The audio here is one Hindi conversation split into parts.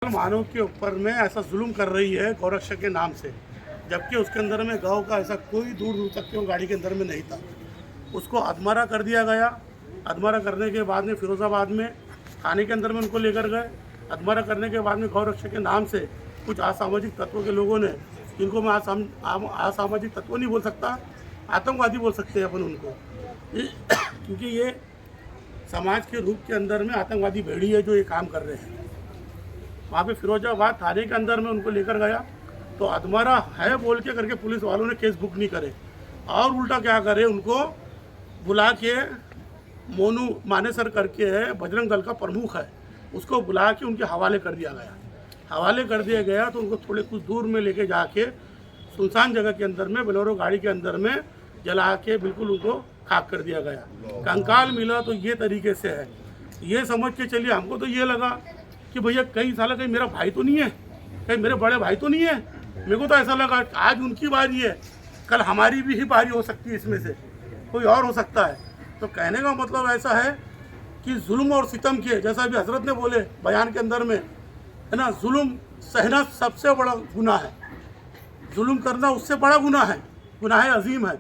मानव के ऊपर में ऐसा जुल्म कर रही है गौरक्षा के नाम से, जबकि उसके अंदर में गांव का ऐसा कोई दूर दूर तक के वो गाड़ी के अंदर में नहीं था। उसको अधमरा कर दिया गया। अधमरा करने के बाद में फिरोज़ाबाद में थाने के अंदर में उनको लेकर गए। अधमरा करने के बाद में गौरक्षा के नाम से कुछ असामाजिक तत्वों के लोगों ने, जिनको मैं असामाजिक तत्व नहीं बोल सकता, आतंकवादी बोल सकते हैं अपन उनको, क्योंकि ये समाज के रूप के अंदर में आतंकवादी भेड़ी है जो ये काम कर रहे हैं। वहाँ पे फिरोजाबाद थाने के अंदर में उनको लेकर गया तो अधमरा है बोल के करके पुलिस वालों ने केस बुक नहीं करे और उल्टा क्या करे, उनको बुला के मोनू मानेसर करके है, बजरंग दल का प्रमुख है, उसको बुला के उनके हवाले कर दिया गया। हवाले कर दिया गया तो उनको थोड़े कुछ दूर में लेके जाके सुनसान जगह के अंदर में बोलेरो गाड़ी के अंदर में जला के बिल्कुल उनको खाक कर दिया गया। कंकाल मिला तो ये तरीके से है। ये समझ के चलिए, हमको तो ये लगा कि भैया कहीं साला कहीं मेरा भाई तो नहीं है, कहीं मेरे बड़े भाई तो नहीं है। मेरे को तो ऐसा लगा आज उनकी बारी है, कल हमारी भी ही बारी हो सकती है, इसमें से कोई और हो सकता है। तो कहने का मतलब ऐसा है कि जुल्म और सितम के, जैसा अभी हजरत ने बोले बयान के अंदर में, है ना, जुल्म सहना सबसे बड़ा गुनाह है, जुल्म करना उससे बड़ा गुनाह है, गुनाह अजीम है।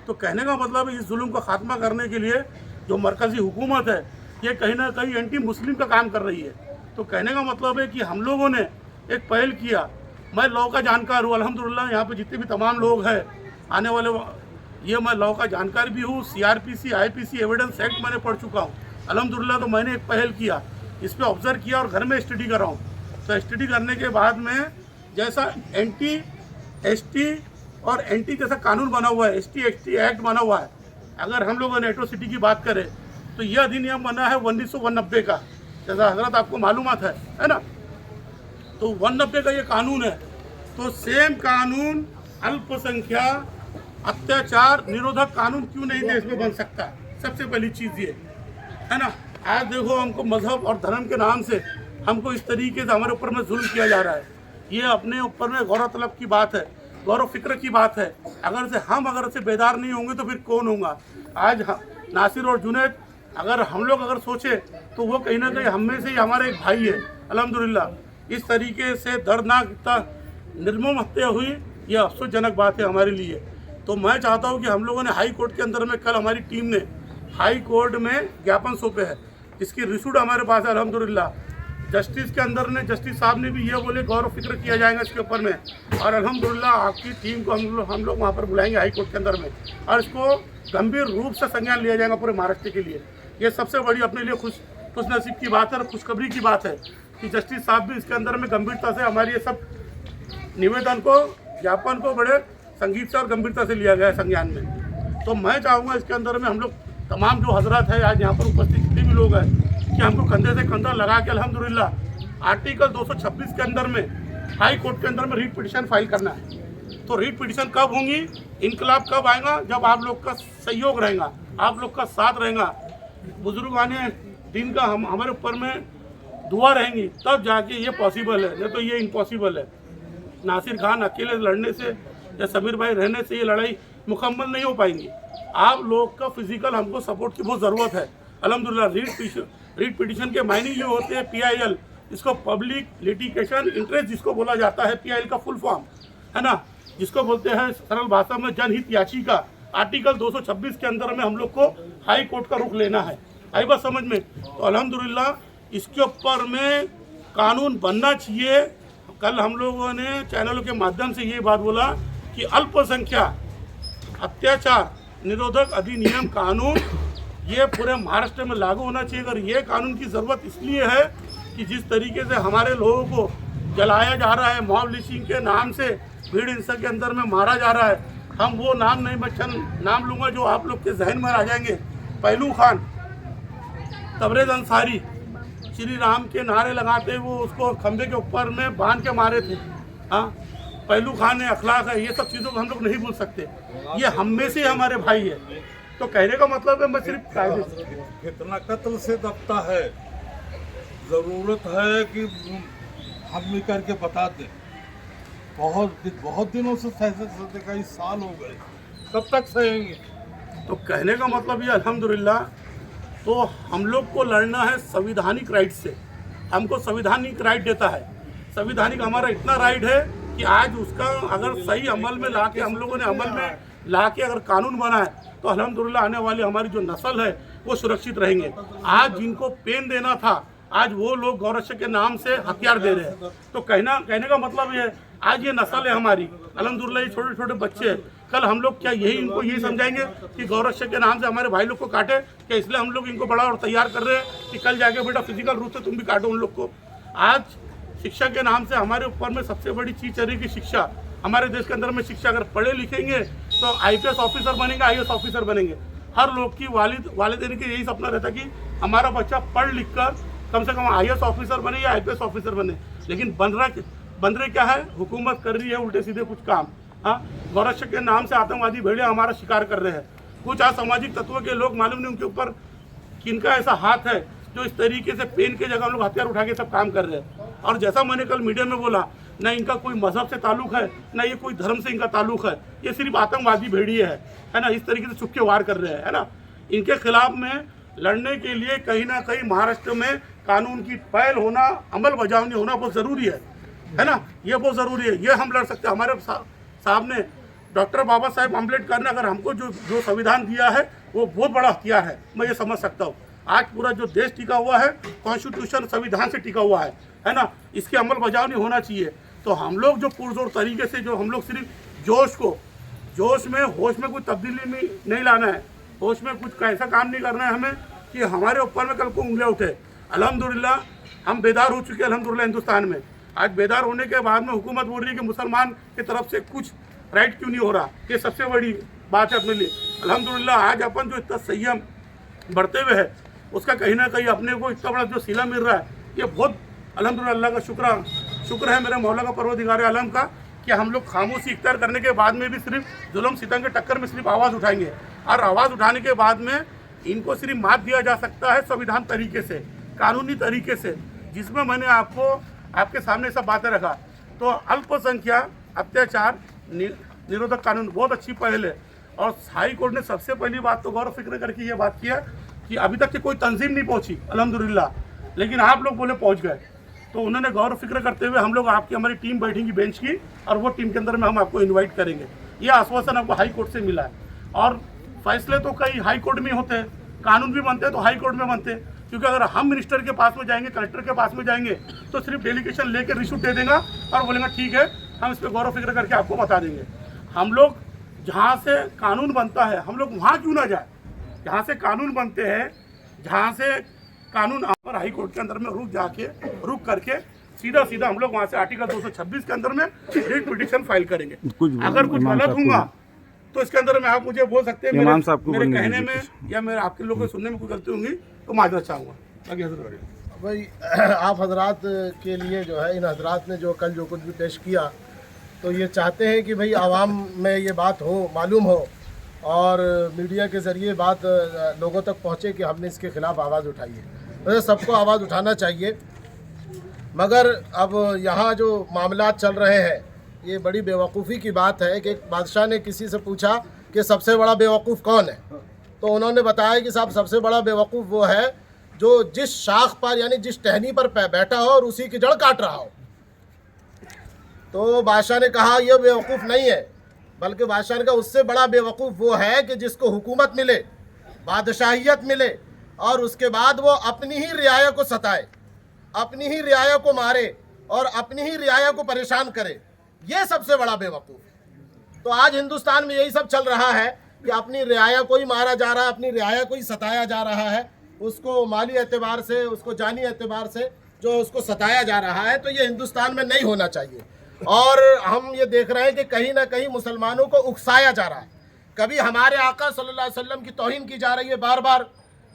तो कहने का मतलब इस जुल्म का खात्मा करने के लिए जो मरकज़ी हुकूमत है ये कहीं ना कहीं एंटी मुस्लिम का काम कर रही है। तो कहने का मतलब है कि हम लोगों ने एक पहल किया। मैं लॉ का जानकार हूँ अल्हम्दुलिल्लाह, यहाँ पे जितने भी तमाम लोग हैं आने वाले, ये मैं लॉ का जानकार भी हूँ। CRPC IPC एविडेंस एक्ट मैंने पढ़ चुका हूँ अल्हम्दुलिल्लाह। तो मैंने एक पहल किया, इस पर ऑब्जर्व किया और घर में स्टडी कर रहा हूँ। तो स्टडी करने के बाद में जैसा एंटी ST और एंटी जैसा कानून बना हुआ है, ST XT एक्ट बना हुआ है, अगर हम लोगों ने एट्रोसिटी की बात करें तो यह अधिनियम बना है 1990 का, जैसा हजरत आपको मालूमात है ना। तो 1990 का ये कानून है। तो सेम कानून अल्पसंख्यक अत्याचार निरोधक कानून क्यों नहीं देश में बन सकता? सबसे पहली चीज़ ये है ना। आज देखो हमको मजहब और धर्म के नाम से हमको इस तरीके से हमारे ऊपर में जुल्म किया जा रहा है। ये अपने ऊपर में गौरव तलब की बात है, गौरव फिक्र की बात है। अगर से बेदार नहीं होंगे तो फिर कौन होगा? आज नासिर और जुनैद अगर हम लोग अगर सोचे तो वो कहीं ना कहीं हम में से ही हमारा एक भाई है अल्हम्दुलिल्लाह। इस तरीके से दर्दनाक इतना निर्मम हत्या हुई, यह अफसोसजनक बात है हमारे लिए। तो मैं चाहता हूँ कि हम लोगों ने हाई कोर्ट के अंदर में, कल हमारी टीम ने हाई कोर्ट में ज्ञापन सौंपे है, इसकी रिसूट हमारे पास है अल्हम्दुलिल्लाह। जस्टिस के अंदर ने, जस्टिस साहब ने भी ये बोले गौरव फिक्र किया जाएगा इसके ऊपर में, और अल्हम्दुलिल्लाह आपकी टीम को हम लोग वहाँ पर बुलाएंगे हाई कोर्ट के अंदर में, और इसको गंभीर रूप से संज्ञान लिया जाएगा पूरे महाराष्ट्र के लिए। ये सबसे बड़ी अपने लिए खुश नसीब की बात है और खुशखबरी की बात है कि जस्टिस साहब भी इसके अंदर में गंभीरता से हमारी ये सब निवेदन को, ज्ञापन को बड़े संगीत से और गंभीरता से लिया गया है संज्ञान में। तो मैं चाहूँगा इसके अंदर में हम लोग तमाम जो हजरत है आज यहाँ पर उपस्थित जितने भी लोग हैं कि हमको कंधे से कंधा लगा के अल्हम्दुलिल्लाह आर्टिकल 226 के अंदर में हाई कोर्ट के अंदर में रीट पिटिशन फाइल करना है। तो रीट पिटिशन कब होंगी, इनकलाब कब आएगा? जब आप लोग का सहयोग रहेगा, आप लोग का साथ रहेगा, बुजुर्गाने दिन का हमारे ऊपर में दुआ रहेंगी, तब जाके ये पॉसिबल है, नहीं तो ये इम्पॉसिबल है। नासिर खान अकेले लड़ने से या समीर भाई रहने से ये लड़ाई मुकम्मल नहीं हो पाएंगी। आप लोग का फिजिकल हमको सपोर्ट की बहुत ज़रूरत है अल्हम्दुलिल्लाह। रीट पिटिशन के मायने ये होते हैं PIL, इसको पब्लिक लिटिगेशन इंटरेस्ट जिसको बोला जाता है, PIL का फुल फॉर्म है ना, जिसको बोलते हैं सरल भाषा में जनहित याचिका। आर्टिकल 226 के अंदर में हम लोग को हाई कोर्ट का रुख लेना है, आई बात समझ में। तो अल्हम्दुलिल्लाह इसके ऊपर में कानून बनना चाहिए। कल हम लोगों ने चैनलों के माध्यम से ये बात बोला कि अल्पसंख्यक अत्याचार निरोधक अधिनियम कानून ये पूरे महाराष्ट्र में लागू होना चाहिए। अगर ये कानून की ज़रूरत इसलिए है कि जिस तरीके से हमारे लोगों को जलाया जा रहा है, मॉब लिंचिंग के नाम से भीड़ हिंसा के अंदर में मारा जा रहा है, हम वो नाम नहीं, मैं चंद नाम लूँगा जो आप लोग के जहन में आ जाएंगे। पहलू खान, तबरेज़ अंसारी, श्री राम के नारे लगाते वो उसको खंभे के ऊपर में बांध के मारे थे। हाँ, पहलू खान है, अखलाक है, ये सब चीज़ों को हम लोग नहीं भूल सकते। ये हम में से हमारे भाई है। तो कहने का मतलब है मैं सिर्फ कितना कत्ल से दबता है, ज़रूरत है कि हम मिल करके बता दें। बहुत दिनों से सहते कई साल हो गए, कब तक सहेंगे? तो कहने का मतलब ये अल्हम्दुलिल्लाह, तो हम लोग को लड़ना है संविधानिक राइट से। हमको संविधानिक राइट देता है संविधानिक हमारा इतना राइट है कि आज उसका अगर सही अमल में ला के हम लोगों ने अमल में ला के अगर कानून बना है तो अल्हम्दुलिल्लाह आने वाली हमारी जो नस्ल है वो सुरक्षित रहेंगे। आज जिनको पेन देना था आज वो लोग गौरक्षा के नाम से हथियार दे रहे हैं। तो कहने का मतलब ये है आज ये नस्ल है हमारी, अल्हम्दुलिल्लाह ये छोटे छोटे बच्चे हैं। कल हम लोग क्या इनको यही समझाएंगे कि गौरक्षा के नाम से हमारे भाई लोग को काटे, क्या इसलिए हम लोग इनको बड़ा और तैयार कर रहे हैं कि कल जाके बेटा फिजिकल रूप से तुम भी काटो उन लोग को। आज शिक्षा के नाम से हमारे ऊपर में सबसे बड़ी चीज चल रही कि शिक्षा, हमारे देश के अंदर में शिक्षा अगर पढ़े लिखेंगे तो IPS ऑफिसर बनेंगे, IAS ऑफिसर बनेंगे। हर लोग की वालिदैन की यही सपना रहता कि हमारा बच्चा पढ़ लिख कर कम से कम IAS ऑफिसर बने या IPS ऑफिसर बने। लेकिन बन रहे क्या है, हुकूमत कर रही है उल्टे सीधे कुछ काम। हाँ, गौरक्षा के नाम से आतंकवादी भेड़िया हमारा शिकार कर रहे हैं। कुछ असामाजिक तत्वों के लोग, मालूम नहीं उनके ऊपर किनका ऐसा हाथ है जो इस तरीके से पेन के जगह हम लोग हथियार उठा के सब काम कर रहे हैं। और जैसा मैंने कल मीडिया में बोला, ना इनका कोई मजहब से ताल्लुक है, ना ये कोई धर्म से इनका ताल्लुक है, ये सिर्फ आतंकवादी भेड़िए है ना। इस तरीके से चुपके वार कर रहे हैं, है ना। इनके खिलाफ में लड़ने के लिए कहीं ना कहीं महाराष्ट्र में कानून की पहल होना, अमल बजावनी होना बहुत ज़रूरी है ना। ये बहुत ज़रूरी है, ये हम लड़ सकते हैं। हमारे साहब ने डॉक्टर बाबा साहेब अम्बेडकर ने अगर हमको जो संविधान दिया है वो बहुत बड़ा हथियार है, मैं ये समझ सकता हूँ। आज पूरा जो देश टिका हुआ है कॉन्स्टिट्यूशन संविधान से टिका हुआ है ना। इसकी अमल बजावनी होना चाहिए। तो हम लोग जो पुरजोर तरीके से जो हम लोग सिर्फ जोश में होश में कोई तब्दीली नहीं लाना है, होश में कुछ ऐसा काम नहीं करना है हमें कि हमारे ऊपर में कल को उंगलियां उठे। अल्हम्दुलिल्लाह हम बेदार हो चुके हैं अल्हम्दुलिल्लाह हिंदुस्तान में। आज बेदार होने के बाद में हुकूमत बोल रही है कि मुसलमान की तरफ से कुछ राइट क्यों नहीं हो रहा, ये सबसे बड़ी बात है अपने लिए। अल्हम्दुलिल्लाह आज अपन जो इतना संयम बढ़ते हुए है उसका कहीं ना कहीं अपने को इतना बड़ा जो सिला मिल रहा है, ये बहुत अल्हम्दुलिल्लाह अल्लाह का शुक्र है मेरे मौला का परवरदिगार आलम का कि हम लोग खामोशी इख्तियार करने के बाद में भी सिर्फ जुल्म सितम के टक्कर में सिर्फ आवाज़ उठाएंगे। और आवाज़ उठाने के बाद में इनको सिर्फ मात दिया जा सकता है संविधान तरीके से, कानूनी तरीके से, जिसमें मैंने आपके सामने सब बातें रखा। तो अल्पसंख्यक अत्याचार निरोधक कानून बहुत अच्छी पहल है। और हाई कोर्ट ने सबसे पहली बात तो गौर फिक्र करके ये बात किया कि अभी तक की कोई तंजीम नहीं पहुंची अल्हम्दुलिल्लाह, लेकिन आप लोग बोले पहुंच गए। तो उन्होंने गौर फिक्र करते हुए हम लोग हमारी टीम बैठेंगी बेंच की, और वो टीम के अंदर में हम आपको इन्वाइट करेंगे। ये आश्वासन आपको हाई कोर्ट से मिला है। और फैसले तो कई हाई कोर्ट में होते हैं, कानून भी बनते हैं तो हाई कोर्ट में बनते हैं। क्योंकि अगर हम मिनिस्टर के पास में जाएंगे, कलेक्टर के पास में जाएंगे तो सिर्फ डेलीगेशन लेकर रिश्वत दे देगा और बोलेंगे ठीक है हम इस पर गौर फिक्र करके आपको बता देंगे। हम लोग जहाँ से कानून बनता है हम लोग वहाँ क्यों ना जाए, जहाँ से कानून बनते हैं, जहाँ से कानून पर हाई कोर्ट के अंदर में रुक करके सीधा हम लोग वहाँ से आर्टिकल 226 के अंदर में रिट पिटीशन फाइल करेंगे। अगर कुछ गलत होगा तो इसके अंदर में आप मुझे बोल सकते हैं, मेरे कहने में या मेरे आपके लोगों को सुनने में कोई गलती होंगी तो माजरत चाहूँगा। भाई आप हजरात के लिए जो है, इन हजरात ने जो कल जो कुछ भी पेश किया, तो ये चाहते हैं कि भाई आवाम में ये बात हो, मालूम हो, और मीडिया के ज़रिए बात लोगों तक पहुँचे कि हमने इसके ख़िलाफ़ आवाज़ उठाई है। वैसे सबको आवाज़ उठाना चाहिए, मगर अब यहाँ जो मामला चल रहे हैं ये बड़ी बेवकूफ़ी की बात है कि एक बादशाह ने किसी से पूछा कि सबसे बड़ा बेवकूफ़ कौन है, तो उन्होंने बताया कि साहब सबसे बड़ा बेवकूफ़ वो है जो जिस शाख पर यानी जिस टहनी पर बैठा हो और उसी की जड़ काट रहा हो। तो बादशाह ने कहा यह बेवकूफ़ नहीं है, बल्कि बादशाह ने कहा उससे बड़ा बेवकूफ़ वो है कि जिसको हुकूमत मिले, बादशाहियत मिले, और उसके बाद वो अपनी ही रियाया को सताए, अपनी ही रियाया को मारे और अपनी ही रियाया को परेशान करे। ये सबसे बड़ा बेवकूफ़। तो आज हिंदुस्तान में यही सब चल रहा है कि अपनी रियाया को ही मारा जा रहा है, अपनी रियाया को ही सताया जा रहा है, उसको माली एतबार से, उसको जानी एतबार से जो उसको सताया जा रहा है। तो ये हिंदुस्तान में नहीं होना चाहिए। और हम ये देख रहे हैं कि कहीं ना कहीं मुसलमानों को उकसाया जा रहा है। कभी हमारे आका सल्लल्लाहु अलैहि वसल्लम की तौहीन की जा रही है, बार बार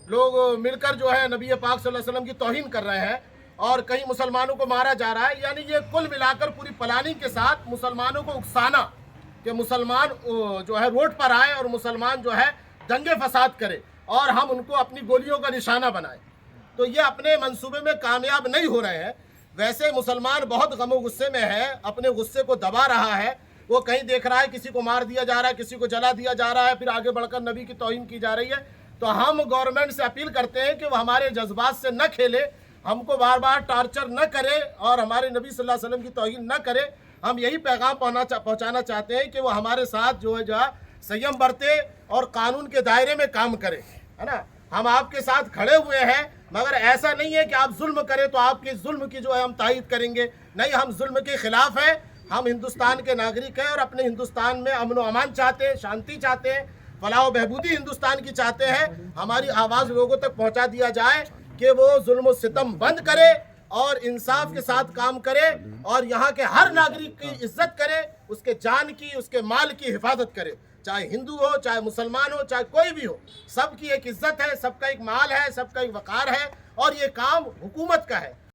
लोग मिलकर जो है नबी पाक सल्लल्लाहु अलैहि वसल्लम की तौहीन कर रहे हैं, और कहीं मुसलमानों को मारा जा रहा है। यानी ये कुल मिलाकर पूरी प्लानिंग के साथ मुसलमानों को उकसाना कि मुसलमान जो है रोड पर आए और मुसलमान जो है दंगे फसाद करे और हम उनको अपनी गोलियों का निशाना बनाए। तो ये अपने मंसूबे में कामयाब नहीं हो रहे हैं। वैसे मुसलमान बहुत गमो गुस्से में है, अपने गुस्से को दबा रहा है। वो कहीं देख रहा है किसी को मार दिया जा रहा है, किसी को जला दिया जा रहा है, फिर आगे बढ़कर नबी की तौहीन की जा रही है। तो हम गवर्नमेंट से अपील करते हैं कि वो हमारे जज्बात से न खेले हमको बार बार टॉर्चर न करे और हमारे नबी सल्लल्लाहु अलैहि वसल्लम की तौहीन न करे। हम यही पैगाम पहुंचाना चाहते हैं कि वो हमारे साथ जो है संयम बरते और कानून के दायरे में काम करे, है ना। हम आपके साथ खड़े हुए हैं, मगर ऐसा नहीं है कि आप जुल्म करें तो आपके जुल्म की जो है हम तायीद करेंगे। नहीं, हम जुल्म के खिलाफ हैं। हम हिंदुस्तान के नागरिक हैं और अपने हिंदुस्तान में अमन व अमान चाहते हैं, शांति चाहते हैं, फलाह व बहबूदी हिंदुस्तान की चाहते हैं। हमारी आवाज़ लोगों तक पहुंचा दिया जाए कि वो जुल्म व सितम बंद करे और इंसाफ के साथ काम करे और यहाँ के हर नागरिक की इज्जत करे, उसके जान की, उसके माल की हिफाजत करे, चाहे हिंदू हो, चाहे मुसलमान हो, चाहे कोई भी हो। सबकी एक इज्जत है, सबका एक माल है, सबका एक वकार है और ये काम हुकूमत का है।